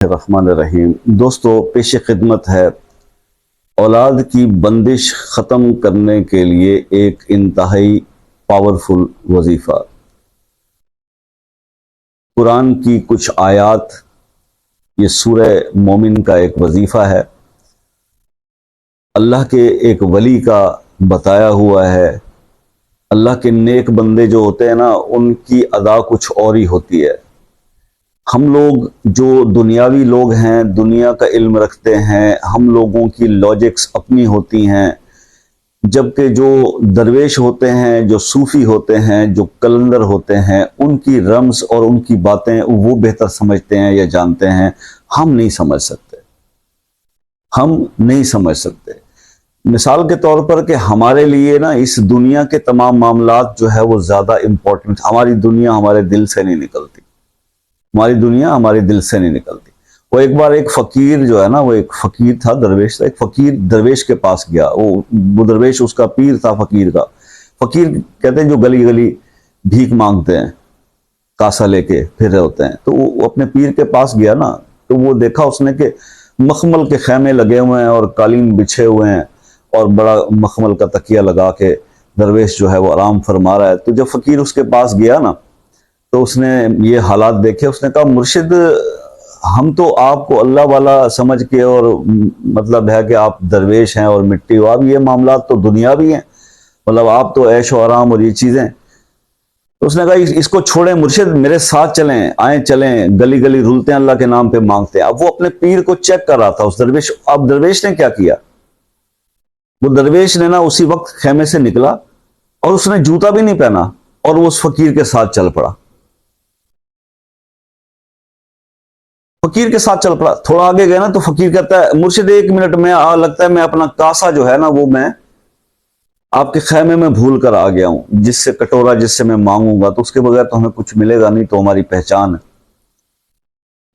الرحمن الرحیم۔ دوستو، پیش خدمت ہے اولاد کی بندش ختم کرنے کے لیے ایک انتہائی پاورفل وظیفہ۔ قرآن کی کچھ آیات، یہ سورہ مومن کا ایک وظیفہ ہے، اللہ کے ایک ولی کا بتایا ہوا ہے۔ اللہ کے نیک بندے جو ہوتے ہیں نا، ان کی ادا کچھ اور ہی ہوتی ہے۔ ہم لوگ جو دنیاوی لوگ ہیں، دنیا کا علم رکھتے ہیں، ہم لوگوں کی لاجکس اپنی ہوتی ہیں، جبکہ جو درویش ہوتے ہیں، جو صوفی ہوتے ہیں، جو کلندر ہوتے ہیں، ان کی رمز اور ان کی باتیں وہ بہتر سمجھتے ہیں یا جانتے ہیں۔ ہم نہیں سمجھ سکتے، ہم نہیں سمجھ سکتے۔ مثال کے طور پر کہ ہمارے لیے نا اس دنیا کے تمام معاملات جو ہے وہ زیادہ امپورٹنٹ، ہماری دنیا ہمارے دل سے نہیں نکلتی، ہماری دنیا ہمارے دل سے نہیں نکلتی۔ وہ ایک بار ایک فقیر جو ہے نا، وہ ایک فقیر تھا، درویش تھا، ایک فقیر درویش کے پاس گیا۔ وہ درویش اس کا پیر تھا فقیر کا۔ فقیر کہتے ہیں جو گلی گلی بھیک مانگتے ہیں، کاسا لے کے پھر رہے ہوتے ہیں۔ تو وہ اپنے پیر کے پاس گیا نا، تو وہ دیکھا اس نے کہ مخمل کے خیمے لگے ہوئے ہیں اور قالین بچھے ہوئے ہیں اور بڑا مخمل کا تکیہ لگا کے درویش جو ہے وہ آرام فرما رہا ہے۔ تو جب فقیر اس کے پاس گیا نا، تو اس نے یہ حالات دیکھے۔ اس نے کہا، مرشد، ہم تو آپ کو اللہ والا سمجھ کے، اور مطلب ہے کہ آپ درویش ہیں اور مٹی ہو، آپ یہ معاملات تو دنیاوی ہیں، مطلب آپ تو عیش و آرام اور یہ چیزیں۔ تو اس نے کہا، اس کو چھوڑیں مرشد، میرے ساتھ چلیں، آئیں چلیں، گلی گلی رولتے ہیں، اللہ کے نام پہ مانگتے ہیں۔ اب وہ اپنے پیر کو چیک کر رہا تھا اس درویش۔ اب درویش نے کیا کیا؟ وہ درویش نے نا اسی وقت خیمے سے نکلا اور اس نے جوتا بھی نہیں پہنا اور وہ اس فقیر کے ساتھ چل پڑا۔ فقیر کے ساتھ چل پڑا۔ تھوڑا آگے گئے نا تو فقیر کہتا ہے، مرشد ایک منٹ میں لگتا ہے میں اپنا کاسا جو ہے نا وہ میں آپ کے خیمے میں بھول کر آ گیا ہوں، جس سے کٹورا جس سے میں مانگوں گا تو اس کے بغیر تو ہمیں کچھ ملے گا نہیں، تو ہماری پہچان ہے۔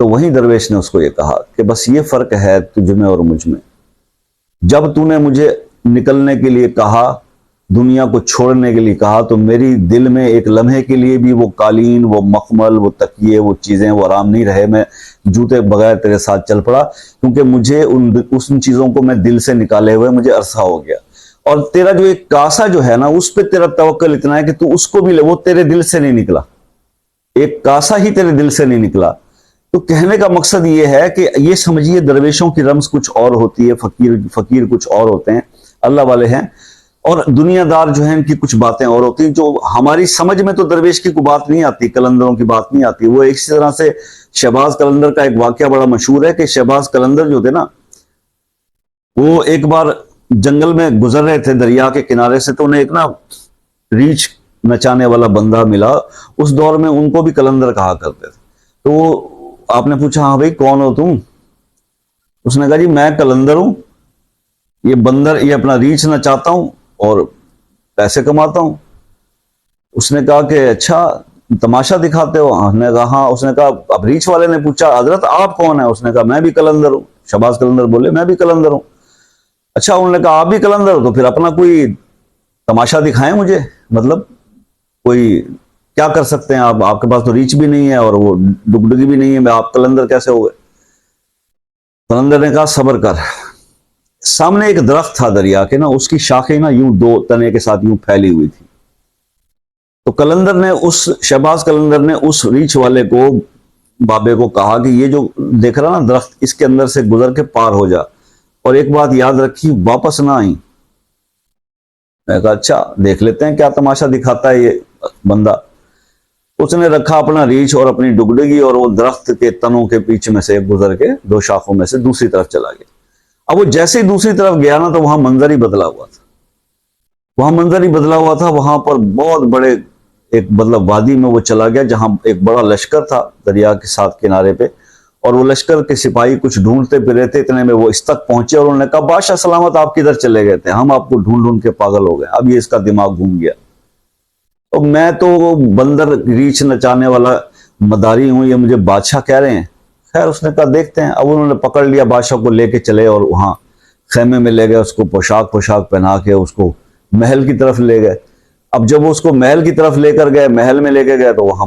تو وہیں درویش نے اس کو یہ کہا کہ بس یہ فرق ہے تجھ میں اور مجھ میں، جب تو نے مجھے نکلنے کے لیے کہا، دنیا کو چھوڑنے کے لیے کہا، تو میری دل میں ایک لمحے کے لیے بھی وہ قالین، وہ مخمل، وہ تکیے، وہ چیزیں وہ آرام نہیں رہے۔ میں جوتے بغیر تیرے ساتھ چل پڑا، کیونکہ مجھے ان چیزوں کو میں دل سے نکالے ہوئے مجھے عرصہ ہو گیا۔ اور تیرا جو ایک کاسا جو ہے نا، اس پہ تیرا توکل اتنا ہے کہ تو اس کو بھی لے، وہ تیرے دل سے نہیں نکلا، ایک کاسا ہی تیرے دل سے نہیں نکلا۔ تو کہنے کا مقصد یہ ہے کہ یہ سمجھیے درویشوں کی رمز کچھ اور ہوتی ہے، فقیر کچھ اور ہوتے ہیں، اللہ والے ہیں، اور دنیا دار جو ہیں ان کی کچھ باتیں اور ہوتی ہیں جو ہماری سمجھ میں تو درویش کی کوئی بات نہیں آتی، کلندروں کی بات نہیں آتی۔ وہ اسی طرح سے شہباز کلندر کا ایک واقعہ بڑا مشہور ہے کہ شہباز کلندر جو تھے نا، وہ ایک بار جنگل میں گزر رہے تھے دریا کے کنارے سے، تو انہیں ایک نا ریچھ نچانے والا بندہ ملا۔ اس دور میں ان کو بھی کلندر کہا کرتے تھے۔ تو آپ نے پوچھا، ہاں بھائی کون ہو تم؟ اس نے کہا، جی میں کلندر ہوں، یہ بندر یہ اپنا ریچھ نچاتا ہوں اور پیسے کماتا ہوں۔ اس نے کہا کہ اچھا تماشا دکھاتے ہو؟ ہم نے کہا ہاں۔ اس نے کہا، اب ریچھ والے نے پوچھا، حضرت آپ کون ہیں؟ اس نے کہا میں بھی کلندر ہوں۔ شہباز کلندر بولے، میں بھی کلندر ہوں۔ اچھا، انہوں نے کہا آپ بھی کلندر ہو تو پھر اپنا کوئی تماشا دکھائیں مجھے، مطلب کوئی کیا کر سکتے ہیں آپ کے پاس تو ریچھ بھی نہیں ہے اور وہ ڈگڈگی بھی نہیں ہے، آپ کلندر کیسے ہو گئے؟ کلندر نے کہا صبر کر۔ سامنے ایک درخت تھا دریا کے نا، اس کی شاخیں نا یوں دو تنے کے ساتھ یوں پھیلی ہوئی تھی۔ تو کلندر نے شہباز کلندر نے اس ریچھ والے کو، بابے کو کہا کہ یہ جو دیکھ رہا نا درخت، اس کے اندر سے گزر کے پار ہو جا، اور ایک بات یاد رکھی، واپس نہ آئی۔ میں کہا اچھا دیکھ لیتے ہیں کیا تماشا دکھاتا ہے یہ بندہ۔ اس نے رکھا اپنا ریچھ اور اپنی ڈگڈگی، اور وہ درخت کے تنوں کے پیچھے میں سے گزر کے دو شاخوں میں سے دوسری طرف چلا گیا۔ اب وہ جیسے ہی دوسری طرف گیا نا تو وہاں منظر ہی بدلا ہوا تھا، وہاں پر بہت بڑے ایک مطلب وادی میں وہ چلا گیا، جہاں ایک بڑا لشکر تھا دریا کے ساتھ کنارے پہ، اور وہ لشکر کے سپاہی کچھ ڈھونڈتے پھرے تھے۔ اتنے میں وہ اس تک پہنچے اور انہوں نے کہا، بادشاہ سلامت، آپ کدھر چلے گئے تھے؟ ہم آپ کو ڈھونڈ ڈھونڈ کے پاگل ہو گئے، اب یہ اس کا دماغ گھوم گیا، اور میں تو وہ بندر ریچھ نچانے والا مداری ہوں، یہ مجھے بادشاہ کہہ رہے ہیں۔ خیر اس نے کہا دیکھتے ہیں۔ اب انہوں نے پکڑ لیا بادشاہ کو، لے کے چلے اور وہاں خیمے میں لے گئے، اس کو پوشاک پہنا کے اس کو محل کی طرف لے گئے۔ اب جب وہ اس کو محل کی طرف لے کر گئے، محل میں لے کے گئے، تو وہاں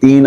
3